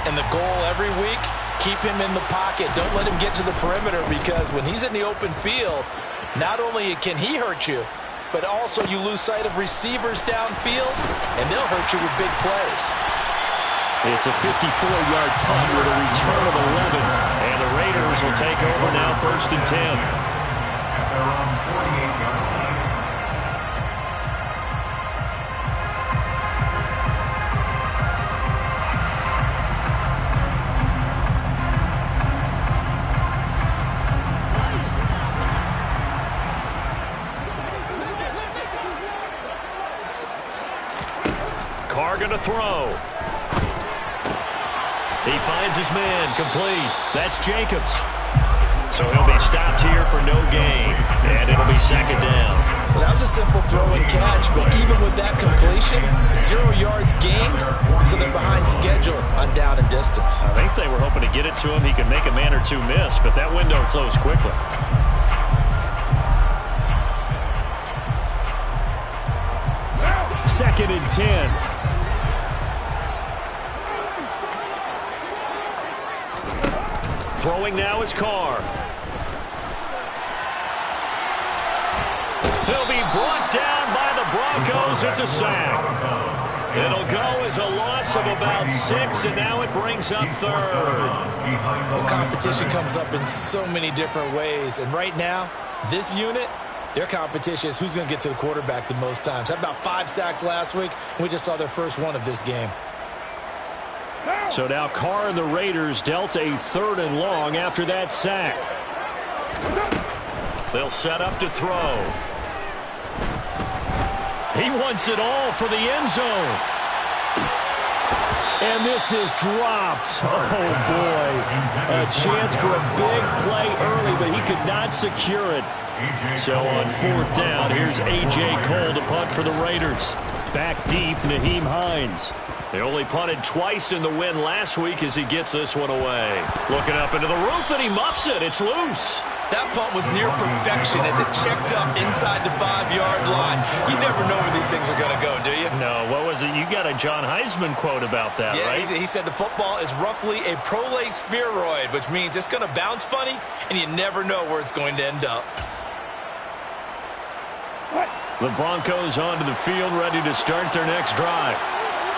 And the goal every week, keep him in the pocket. Don't let him get to the perimeter, because when he's in the open field, not only can he hurt you, but also you lose sight of receivers downfield, and they'll hurt you with big plays. It's a 54-yard punt with a return of 11. And the Raiders will take over now, 1st and 10. At their own 48-yard line. Carr going to throw. He finds his man, complete. That's Jacobs. So he'll be stopped here for no gain, and it'll be 2nd down. Well, that was a simple throw and catch, but even with that completion, 0 yards gained, so they're behind schedule on down and distance. I think they were hoping to get it to him. He could make a man or two miss, but that window closed quickly. Second and 10. Throwing now is Carr. He'll be brought down by the Broncos. It's a sack. It'll go as a loss of about 6, and now it brings up 3rd. The competition comes up in so many different ways, and right now, this unit, their competition is who's going to get to the quarterback the most times. Had about 5 sacks last week, and we just saw their first one of this game. So now Carr and the Raiders dealt a 3rd and long after that sack. They'll set up to throw. He wants it all for the end zone. And this is dropped. Oh, boy. A chance for a big play early, but he could not secure it. So on 4th down, here's A.J. Cole to punt for the Raiders. Back deep, Nyheim Hines. They only punted twice in the win last week as he gets this one away. Looking up into the roof, and he muffs it. It's loose. That punt was near perfection as it checked up inside the 5-yard line. You never know where these things are going to go, do you? No, what was it? You got a John Heisman quote about that, yeah, right? He said the football is roughly a prolate spheroid, which means it's going to bounce funny, and you never know where it's going to end up. The Broncos onto the field, ready to start their next drive.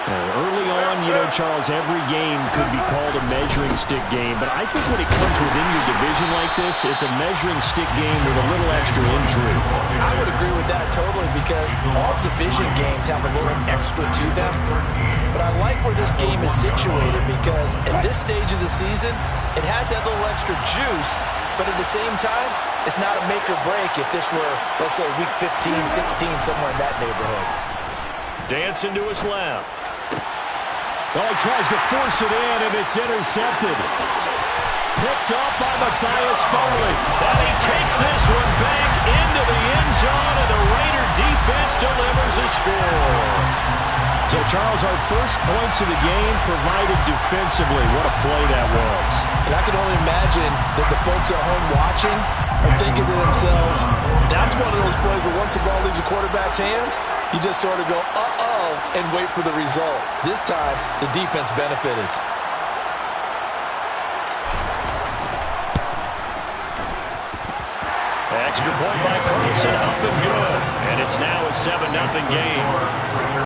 Early on, you know, Charles, every game could be called a measuring stick game, but I think when it comes within your division like this, it's a measuring stick game with a little extra intrigue. I would agree with that totally, because all division games have a little extra to them. But I like where this game is situated, because at this stage of the season, it has that little extra juice, but at the same time, it's not a make or break if this were, let's say, week 15, 16, somewhere in that neighborhood. Dancing to his left. Well, he tries to force it in, and it's intercepted. Picked up by Matthias Farley. And he takes this one back into the end zone, and the Raider defense delivers a score. So, Charles, our first points of the game provided defensively. What a play that was. And I can only imagine that the folks at home watching are thinking to themselves, that's one of those plays where once the ball leaves the quarterback's hands, you just sort of go, uh-oh, and wait for the result. This time, the defense benefited. Extra point by Carlson, up and good. And it's now a 7-0 game.